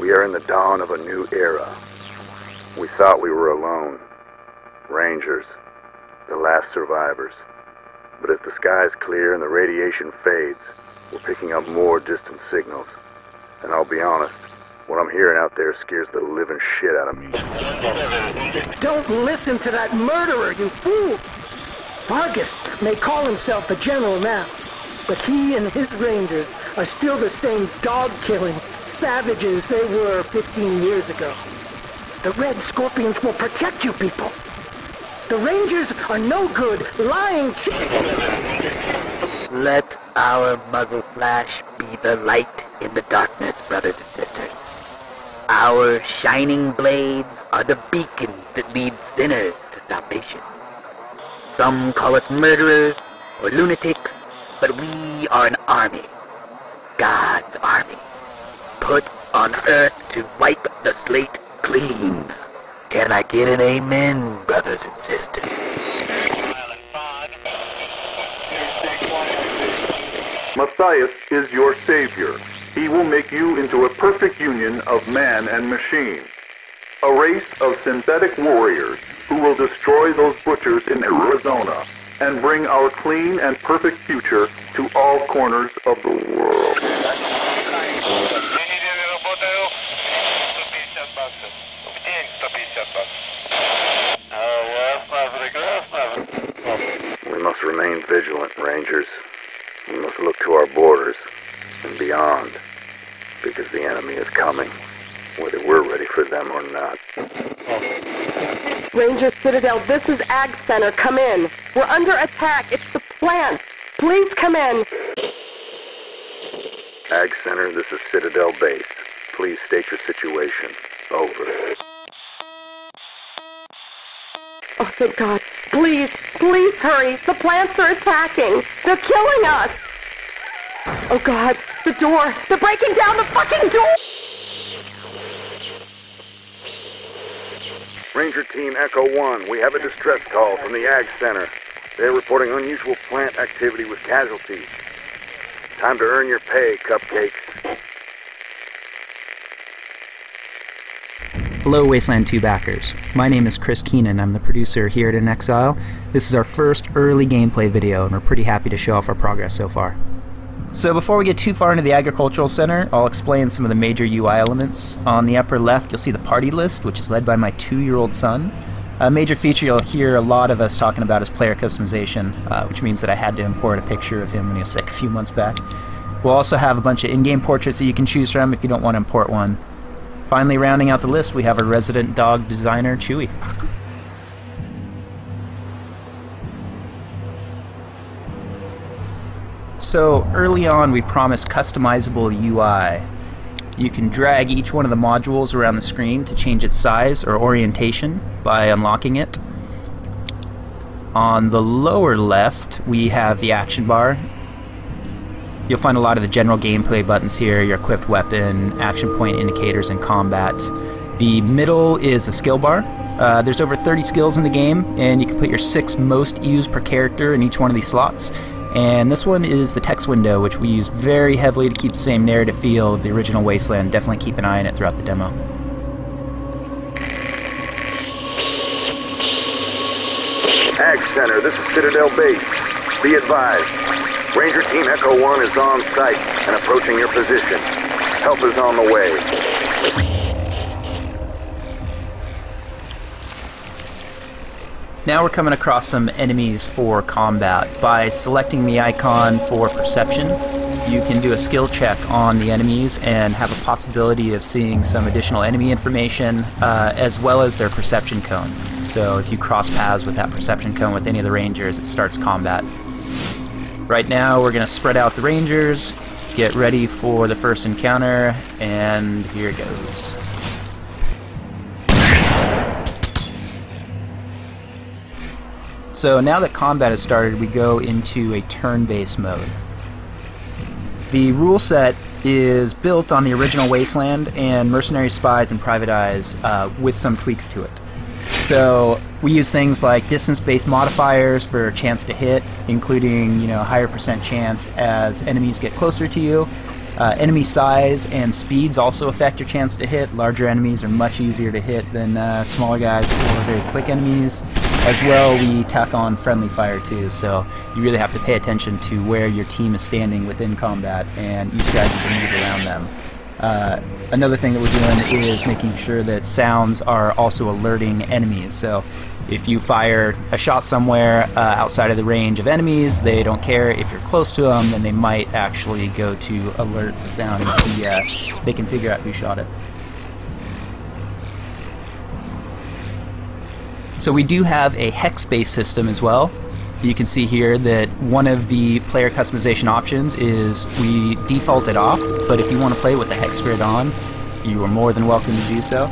We are in the dawn of a new era. We thought we were alone. Rangers, the last survivors. But as the skies clear and the radiation fades, we're picking up more distant signals. And I'll be honest, what I'm hearing out there scares the living shit out of me. Don't listen to that murderer, you fool! Vargas may call himself the general now, but he and his rangers are still the same dog-killing savages they were 15 years ago. The Red Scorpions will protect you people. The Rangers are no good, lying Let our muzzle flash be the light in the darkness, brothers and sisters. Our shining blades are the beacon that leads sinners to salvation. Some call us murderers or lunatics, but we are an army. God's army. Put on earth to wipe the slate clean. Can I get an amen, brothers and sisters? Matthias is your savior. He will make you into a perfect union of man and machine. A race of synthetic warriors who will destroy those butchers in Arizona and bring our clean and perfect future to all corners of the world. We must remain vigilant, Rangers. We must look to our borders and beyond, because the enemy is coming, whether we're ready for them or not. Ranger Citadel, this is Ag Center. Come in. We're under attack. It's the plant. Please come in. Ag Center, this is Citadel Base. Please state your situation. Over. Oh, thank God. Please, please hurry. The plants are attacking. They're killing us. Oh, God. The door. They're breaking down the fucking door. Ranger Team Echo 1, we have a distress call from the Ag Center. They're reporting unusual plant activity with casualties. Time to earn your pay, cupcakes. Hello Wasteland 2 backers. My name is Chris Keenan. I'm the producer here at inXile. This is our first early gameplay video and we're pretty happy to show off our progress so far. So before we get too far into the Agricultural Center, I'll explain some of the major UI elements. On the upper left you'll see the party list, which is led by my 2-year-old son. A major feature you'll hear a lot of us talking about is player customization, which means that I had to import a picture of him when he was sick a few months back. We'll also have a bunch of in-game portraits that you can choose from if you don't want to import one. Finally, rounding out the list, we have our resident dog designer, Chewy. So, early on, we promised customizable UI. You can drag each one of the modules around the screen to change its size or orientation by unlocking it. On the lower left, we have the action bar. You'll find a lot of the general gameplay buttons here, your equipped weapon, action point indicators, and combat. The middle is a skill bar. There's over 30 skills in the game, and you can put your 6 most used per character in each one of these slots. And this one is the text window, which we use very heavily to keep the same narrative feel of the original Wasteland. Definitely keep an eye on it throughout the demo. Ag Center, this is Citadel Base. Be advised. Ranger Team Echo 1 is on site and approaching your position. Help is on the way. Now we're coming across some enemies for combat. By selecting the icon for perception, you can do a skill check on the enemies and have a possibility of seeing some additional enemy information as well as their perception cone. So if you cross paths with that perception cone with any of the Rangers, it starts combat. Right now we're going to spread out the Rangers, get ready for the first encounter, and here goes. So now that combat has started, we go into a turn-based mode. The rule set is built on the original Wasteland and Mercenary Spies and Private Eyes with some tweaks to it. So we use things like distance-based modifiers for chance to hit, including higher % chance as enemies get closer to you, Enemy size and speeds also affect your chance to hit. Larger enemies are much easier to hit than smaller guys or very quick enemies. As well, we tack on friendly fire too, so you really have to pay attention to where your team is standing within combat and use strategy to move around them. Another thing that we're doing is making sure that sounds are also alerting enemies. So if you fire a shot somewhere outside of the range of enemies, they don't care. If you're close to them, then they might actually go to alert the sound and see they can figure out who shot it. So we do have a Hex Based System as well. You can see here that one of the player customization options is we default it off, but if you want to play with the hex grid on, you are more than welcome to do so.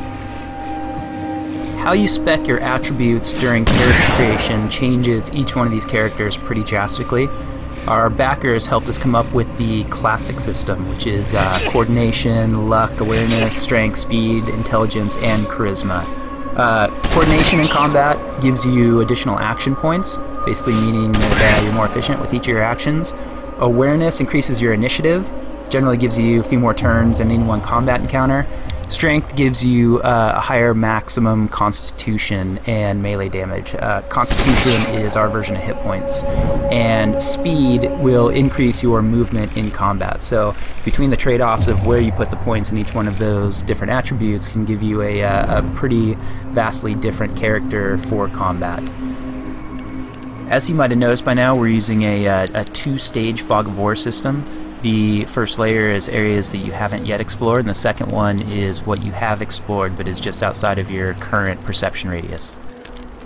How you spec your attributes during character creation changes each one of these characters pretty drastically. Our backers helped us come up with the classic system, which is coordination, luck, awareness, strength, speed, intelligence, and charisma. Coordination in combat gives you additional action points, basically meaning that you're more efficient with each of your actions. Awareness increases your initiative, generally gives you a few more turns than any one combat encounter. Strength gives you a higher maximum constitution and melee damage. Constitution is our version of hit points. And speed will increase your movement in combat. So between the trade-offs of where you put the points in each one of those different attributes can give you a pretty vastly different character for combat. As you might have noticed by now, we're using a two-stage fog of war system. The first layer is areas that you haven't yet explored, and the second one is what you have explored but is just outside of your current perception radius.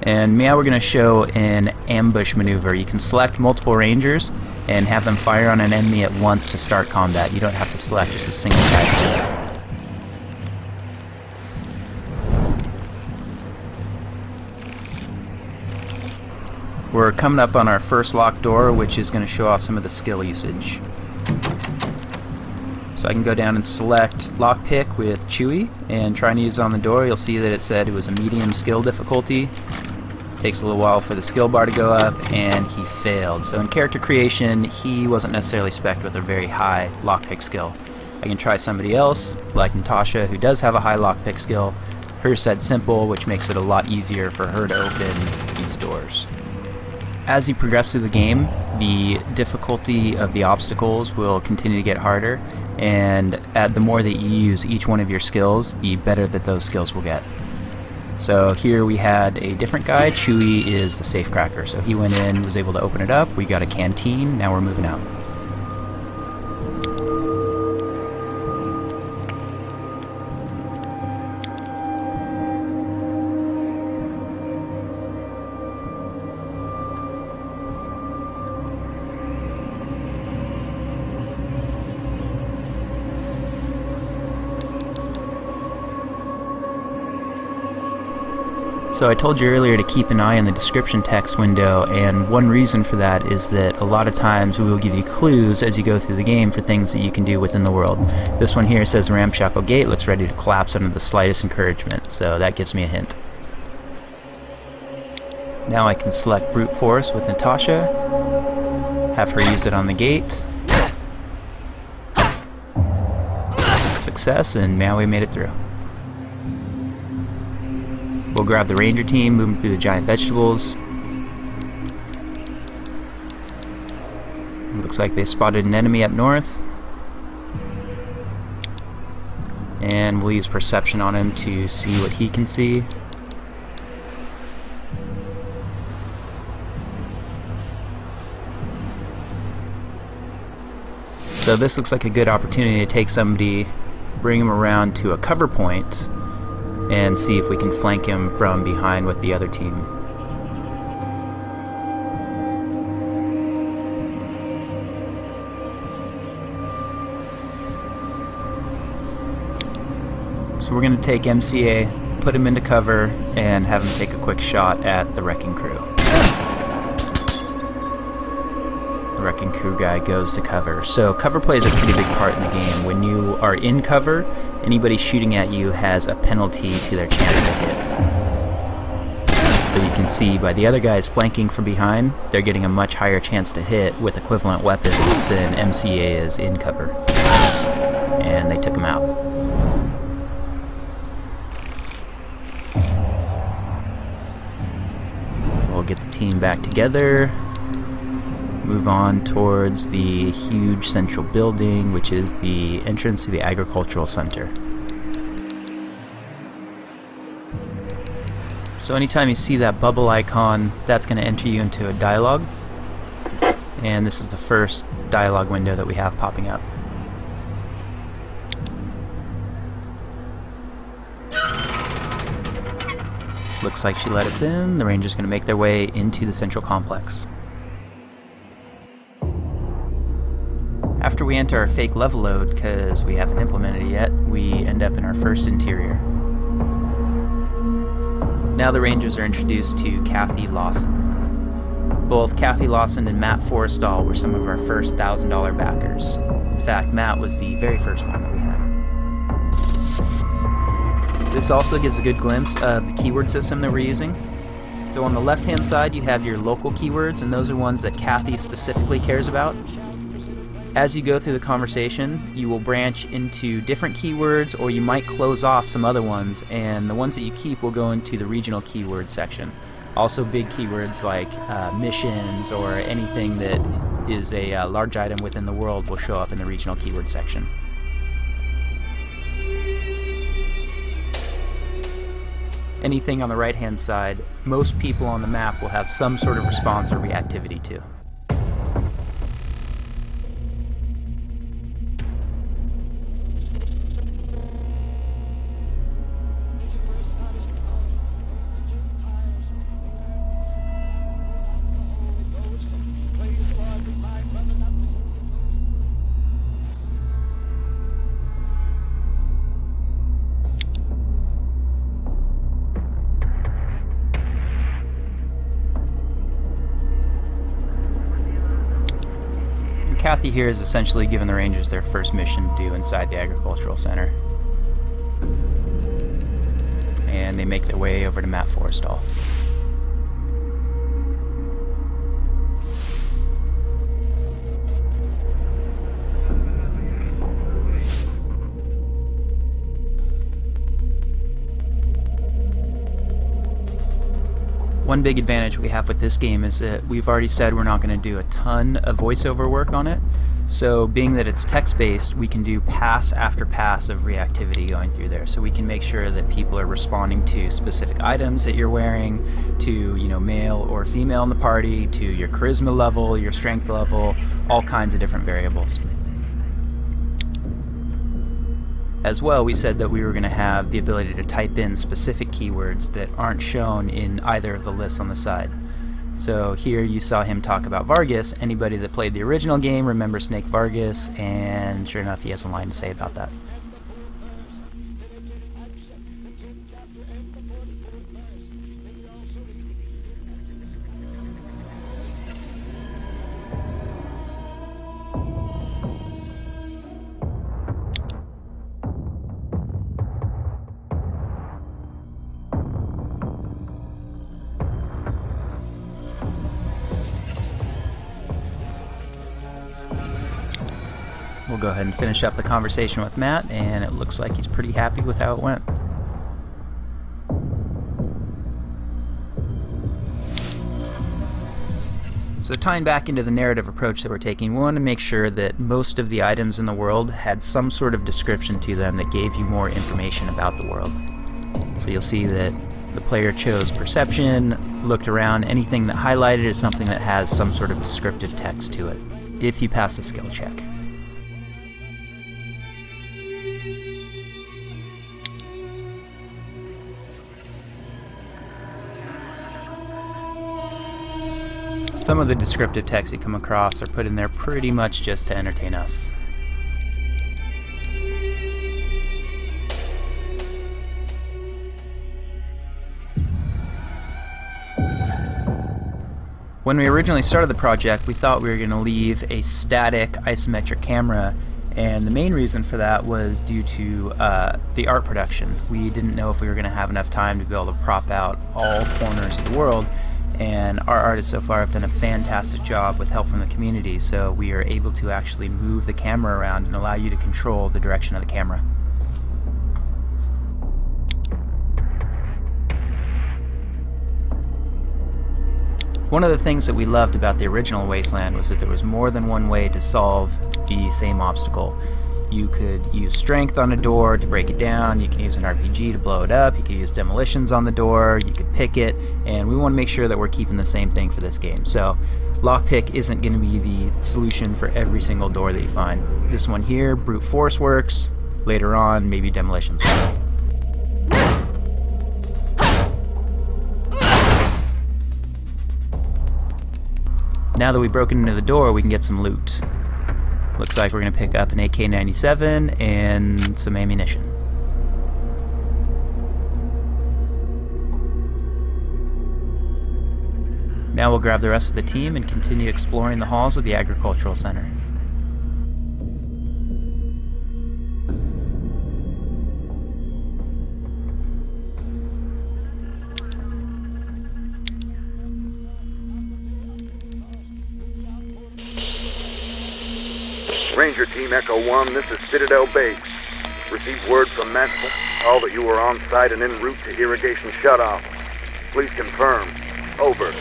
And now we're going to show an ambush maneuver. You can select multiple rangers and have them fire on an enemy at once to start combat. You don't have to select just a single guy. We're coming up on our first locked door, which is going to show off some of the skill usage. So I can go down and select lockpick with Chewy and trying to use it on the door. You'll see that it said it was a medium skill difficulty. Takes a little while for the skill bar to go up, and he failed. So in character creation, he wasn't necessarily spec'd with a very high lockpick skill. I can try somebody else, like Natasha, who does have a high lockpick skill. Hers said simple, which makes it a lot easier for her to open these doors. As you progress through the game, the difficulty of the obstacles will continue to get harder, and the more that you use each one of your skills, the better that those skills will get. So here we had a different guy. Chewy is the safecracker, so he went in, was able to open it up. We got a canteen, now we're moving out. So I told you earlier to keep an eye on the description text window, and one reason for that is that a lot of times we will give you clues as you go through the game for things that you can do within the world. This one here says ramshackle gate looks ready to collapse under the slightest encouragement, so that gives me a hint. Now I can select brute force with Natasha, have her use it on the gate. Success, and now we made it through. We'll grab the ranger team, moving through the giant vegetables. Looks like they spotted an enemy up north. And we'll use perception on him to see what he can see. So this looks like a good opportunity to take somebody, bring him around to a cover point, and see if we can flank him from behind with the other team. So we're going to take MCA, put him into cover, and have him take a quick shot at the wrecking crew. The wrecking crew guy goes to cover. So cover plays a pretty big part in the game. When you are in cover, anybody shooting at you has a penalty to their chance to hit. So you can see by the other guys flanking from behind, they're getting a much higher chance to hit with equivalent weapons than MCA is in cover. and they took him out. We'll get the team back together, move on towards the huge central building, which is the entrance to the agricultural center. So anytime you see that bubble icon, that's going to enter you into a dialogue, and this is the first dialogue window that we have popping up. Looks like she let us in. The Ranger's going to make their way into the central complex. After we enter our fake level load, because we haven't implemented it yet, we end up in our first interior. Now the Rangers are introduced to Kathy Lawson. Both Kathy Lawson and Matt Forrestal were some of our first $1,000 backers. In fact, Matt was the very first one that we had. This also gives a good glimpse of the keyword system that we're using. So on the left-hand side you have your local keywords, and those are ones that Kathy specifically cares about. As you go through the conversation, you will branch into different keywords, or you might close off some other ones, and the ones that you keep will go into the regional keyword section. Also big keywords like missions or anything that is a large item within the world will show up in the regional keyword section. Anything on the right hand side, most people on the map will have some sort of response or reactivity to. Kathy here is essentially giving the Rangers their first mission to do inside the agricultural center. And they make their way over to Matt Forrestal. One big advantage we have with this game is that we've already said we're not going to do a ton of voiceover work on it. So being that it's text-based, we can do pass after pass of reactivity going through there. So we can make sure that people are responding to specific items that you're wearing, to, you know, male or female in the party, to your charisma level, your strength level, all kinds of different variables. As well, we said that we were going to have the ability to type in specific keywords that aren't shown in either of the lists on the side. So here you saw him talk about Vargas. Anybody that played the original game remembers Snake Vargas, and sure enough he has a line to say about that. We'll go ahead and finish up the conversation with Matt, and it looks like he's pretty happy with how it went. So tying back into the narrative approach that we're taking, we want to make sure that most of the items in the world had some sort of description to them that gave you more information about the world. So you'll see that the player chose perception, looked around, anything that highlighted is something that has some sort of descriptive text to it, if you pass the skill check. Some of the descriptive text you come across are put in there pretty much just to entertain us. When we originally started the project, we thought we were going to leave a static isometric camera, and the main reason for that was due to the art production. We didn't know if we were going to have enough time to be able to prop out all corners of the world, and our artists so far have done a fantastic job with help from the community, so we are able to actually move the camera around and allow you to control the direction of the camera. One of the things that we loved about the original Wasteland was that there was more than one way to solve the same obstacle. You could use strength on a door to break it down, you can use an RPG to blow it up, you could use demolitions on the door, you could pick it, and we want to make sure that we're keeping the same thing for this game. So lockpick isn't going to be the solution for every single door that you find. This one here, brute force works, later on maybe demolitions will. Now that we've broken into the door, we can get some loot. Looks like we're going to pick up an AK-97 and some ammunition. Now we'll grab the rest of the team and continue exploring the halls of the Agricultural Center. Ranger Team Echo 1, this is Citadel Base. Received word from Maxwell, all that you were on site and en route to irrigation shutoff. Please confirm. Over.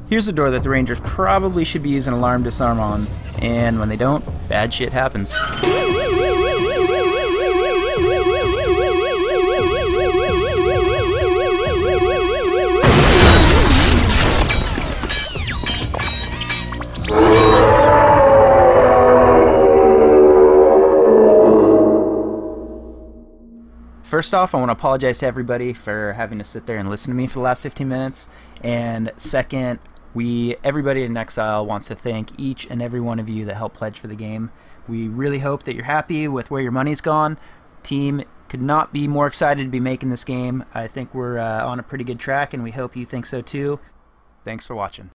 Here's a door that the Rangers probably should be using alarm disarm on, and when they don't, bad shit happens. First off, I want to apologize to everybody for having to sit there and listen to me for the last 15 minutes. And second, everybody in inXile wants to thank each and every one of you that helped pledge for the game. We really hope that you're happy with where your money's gone. Team could not be more excited to be making this game. I think we're on a pretty good track, and we hope you think so too. Thanks for watching.